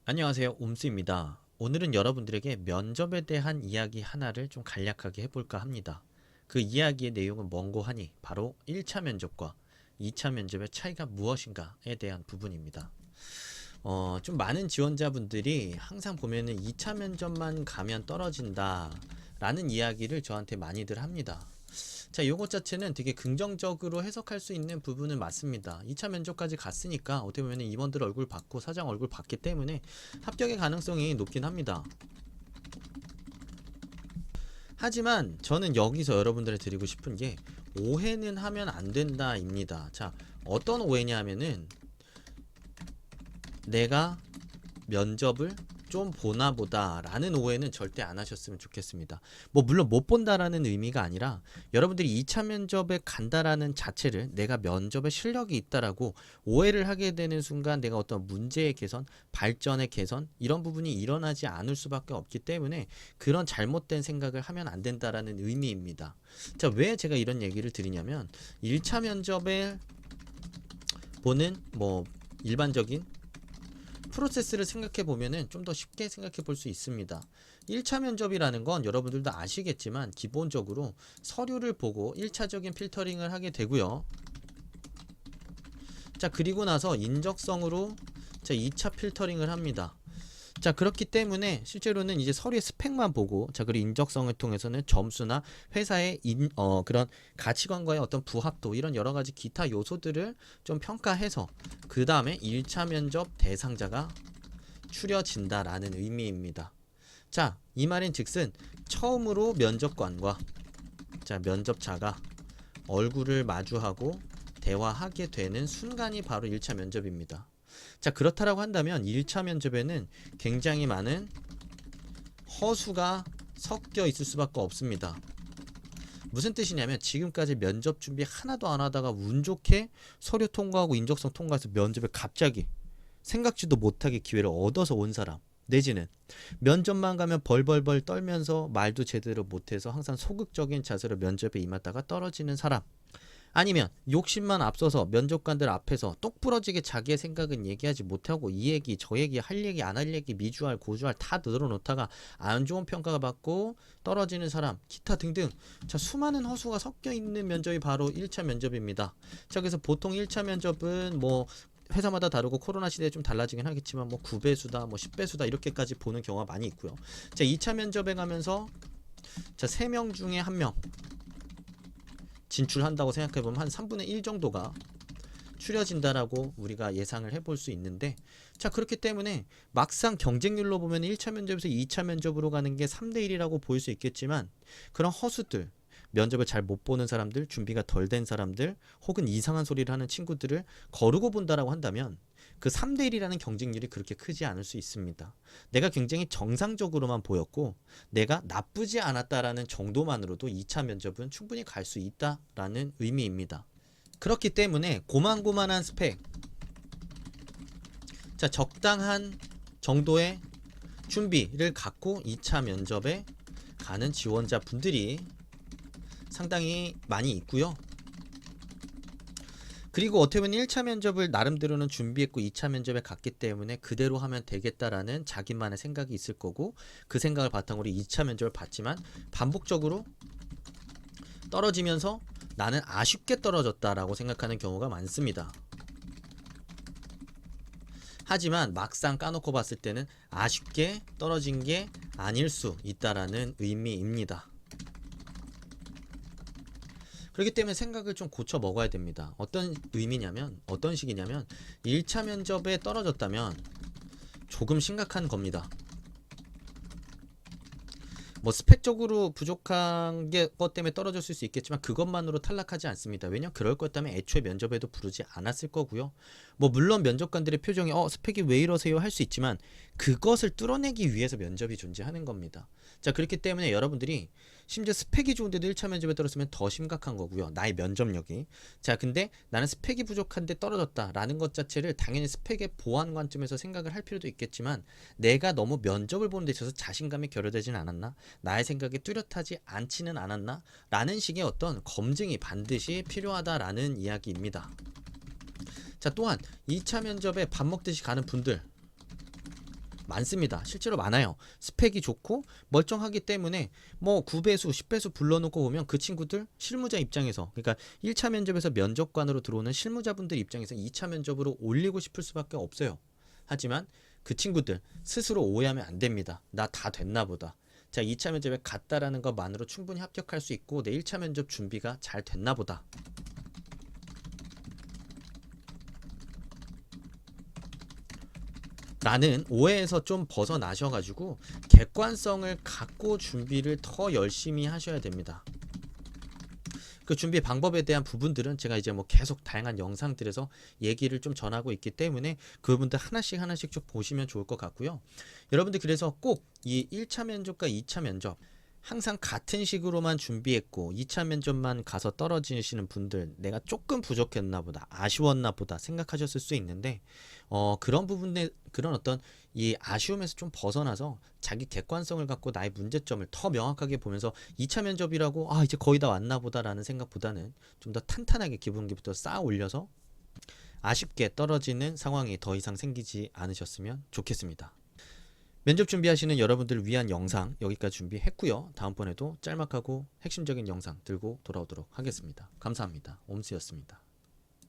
안녕하세요. 옴스입니다. 오늘은 여러분들에게 면접에 대한 이야기 하나를 좀 간략하게 해볼까 합니다. 그 이야기의 내용은 뭔고 하니 바로 1차 면접과 2차 면접의 차이가 무엇인가에 대한 부분입니다. 좀 많은 지원자분들이 항상 보면은 2차 면접만 가면 떨어진다 라는 이야기를 저한테 많이들 합니다. 자, 요것 자체는 되게 긍정적으로 해석할 수 있는 부분은 맞습니다. 2차 면접까지 갔으니까 어떻게 보면 임원들 얼굴 봤고 사장 얼굴 봤기 때문에 합격의 가능성이 높긴 합니다. 하지만 저는 여기서 여러분들에 드리고 싶은 게 오해는 하면 안 된다입니다. 자, 어떤 오해냐 하면은 내가 면접을 좀 보나 보다 라는 오해는 절대 안 하셨으면 좋겠습니다. 뭐 물론 못 본다라는 의미가 아니라 여러분들이 2차 면접에 간다라는 자체를 내가 면접에 실력이 있다라고 오해를 하게 되는 순간 내가 어떤 문제의 개선, 발전의 개선 이런 부분이 일어나지 않을 수밖에 없기 때문에 그런 잘못된 생각을 하면 안 된다라는 의미입니다. 자, 왜 제가 이런 얘기를 드리냐면 1차 면접에 보는 뭐 일반적인 프로세스를 생각해 보면은 좀 더 쉽게 생각해 볼 수 있습니다. 1차 면접이라는 건 여러분들도 아시겠지만 기본적으로 서류를 보고 1차적인 필터링을 하게 되고요. 자, 그리고 나서 인적성으로 2차 필터링을 합니다. 자, 그렇기 때문에 실제로는 이제 서류의 스펙만 보고 그리고 인적성을 통해서는 점수나 회사의 그런 가치관과의 어떤 부합도 이런 여러 가지 기타 요소들을 좀 평가해서 그 다음에 1차 면접 대상자가 추려진다라는 의미입니다. 자, 이 말인 즉슨 처음으로 면접관과 면접자가 얼굴을 마주하고 대화하게 되는 순간이 바로 1차 면접입니다. 자, 그렇다라고 한다면 1차 면접에는 굉장히 많은 허수가 섞여 있을 수밖에 없습니다. 무슨 뜻이냐면 지금까지 면접 준비 하나도 안 하다가 운 좋게 서류 통과하고 인적성 통과해서 면접에 갑자기 생각지도 못하게 기회를 얻어서 온 사람, 내지는 면접만 가면 벌벌벌 떨면서 말도 제대로 못해서 항상 소극적인 자세로 면접에 임하다가 떨어지는 사람, 아니면 욕심만 앞서서 면접관들 앞에서 똑부러지게 자기의 생각은 얘기하지 못하고 이 얘기 저 얘기 할 얘기 안 할 얘기 미주알 고주알 다 늘어놓다가 안 좋은 평가가 받고 떨어지는 사람, 기타 등등. 자, 수많은 허수가 섞여 있는 면접이 바로 1차 면접입니다. 자, 그래서 보통 1차 면접은 뭐 회사마다 다르고 코로나 시대에 좀 달라지긴 하겠지만 뭐 9배수다 뭐 10배수다 이렇게까지 보는 경우가 많이 있고요. 자, 2차 면접에 가면서 3명 중에 1명 진출한다고 생각해보면 한 3분의 1 정도가 추려진다라고 우리가 예상을 해볼 수 있는데, 자, 그렇기 때문에 막상 경쟁률로 보면 1차 면접에서 2차 면접으로 가는 게 3대 1이라고 보일 수 있겠지만 그런 허수들, 면접을 잘 못 보는 사람들, 준비가 덜 된 사람들, 혹은 이상한 소리를 하는 친구들을 거르고 본다라고 한다면 그 3대 1이라는 경쟁률이 그렇게 크지 않을 수 있습니다. 내가 굉장히 정상적으로만 보였고 내가 나쁘지 않았다라는 정도만으로도 2차 면접은 충분히 갈 수 있다라는 의미입니다. 그렇기 때문에 고만고만한 스펙, 자, 적당한 정도의 준비를 갖고 2차 면접에 가는 지원자분들이 상당히 많이 있고요. 그리고 어떻게 보면 1차 면접을 나름대로는 준비했고 2차 면접에 갔기 때문에 그대로 하면 되겠다라는 자기만의 생각이 있을 거고, 그 생각을 바탕으로 2차 면접을 봤지만 반복적으로 떨어지면서 나는 아쉽게 떨어졌다라고 생각하는 경우가 많습니다. 하지만 막상 까놓고 봤을 때는 아쉽게 떨어진 게 아닐 수 있다라는 의미입니다. 그렇기 때문에 생각을 좀 고쳐 먹어야 됩니다. 어떤 의미냐면, 어떤 식이냐면 1차 면접에 떨어졌다면 조금 심각한 겁니다. 뭐 스펙적으로 부족한 것 때문에 떨어졌을 수 있겠지만 그것만으로 탈락하지 않습니다. 왜냐면 그럴 거였다면 애초에 면접에도 부르지 않았을 거고요. 뭐 물론 면접관들의 표정이 스펙이 왜 이러세요 할 수 있지만 그것을 뚫어내기 위해서 면접이 존재하는 겁니다. 자, 그렇기 때문에 여러분들이 심지어 스펙이 좋은데도 1차 면접에 떨어졌으면 더 심각한 거고요. 나의 면접력이. 자, 근데 나는 스펙이 부족한데 떨어졌다라는 것 자체를 당연히 스펙의 보완 관점에서 생각을 할 필요도 있겠지만 내가 너무 면접을 보는 데 있어서 자신감이 결여되진 않았나? 나의 생각이 뚜렷하지 않지는 않았나? 라는 식의 어떤 검증이 반드시 필요하다라는 이야기입니다. 자, 또한 2차 면접에 밥 먹듯이 가는 분들, 많습니다. 실제로 많아요. 스펙이 좋고 멀쩡하기 때문에 뭐 9배수, 10배수 불러놓고 보면 그 친구들 실무자 입장에서, 그러니까 1차 면접에서 면접관으로 들어오는 실무자분들 입장에서 2차 면접으로 올리고 싶을 수밖에 없어요. 하지만 그 친구들 스스로 오해하면 안 됩니다. 나 다 됐나 보다. 자, 2차 면접에 갔다라는 것만으로 충분히 합격할 수 있고 내 1차 면접 준비가 잘 됐나 보다. 라는 오해에서 좀 벗어나셔가지고 객관성을 갖고 준비를 더 열심히 하셔야 됩니다. 그 준비 방법에 대한 부분들은 제가 이제 뭐 계속 다양한 영상들에서 얘기를 좀 전하고 있기 때문에 그 부분들 하나씩 좀 보시면 좋을 것 같고요. 여러분들 그래서 꼭 이 1차 면접과 2차 면접 항상 같은 식으로만 준비했고 2차 면접만 가서 떨어지시는 분들, 내가 조금 부족했나 보다, 아쉬웠나 보다 생각하셨을 수 있는데 그런 부분에 그런 어떤 이 아쉬움에서 좀 벗어나서 자기 객관성을 갖고 나의 문제점을 더 명확하게 보면서 2차 면접이라고 이제 거의 다 왔나 보다라는 생각보다는 좀 더 탄탄하게 기본기부터 쌓아 올려서 아쉽게 떨어지는 상황이 더 이상 생기지 않으셨으면 좋겠습니다. 면접 준비하시는 여러분들을 위한 영상 여기까지 준비했고요. 다음번에도 짤막하고 핵심적인 영상 들고 돌아오도록 하겠습니다. 감사합니다. 옴스였습니다.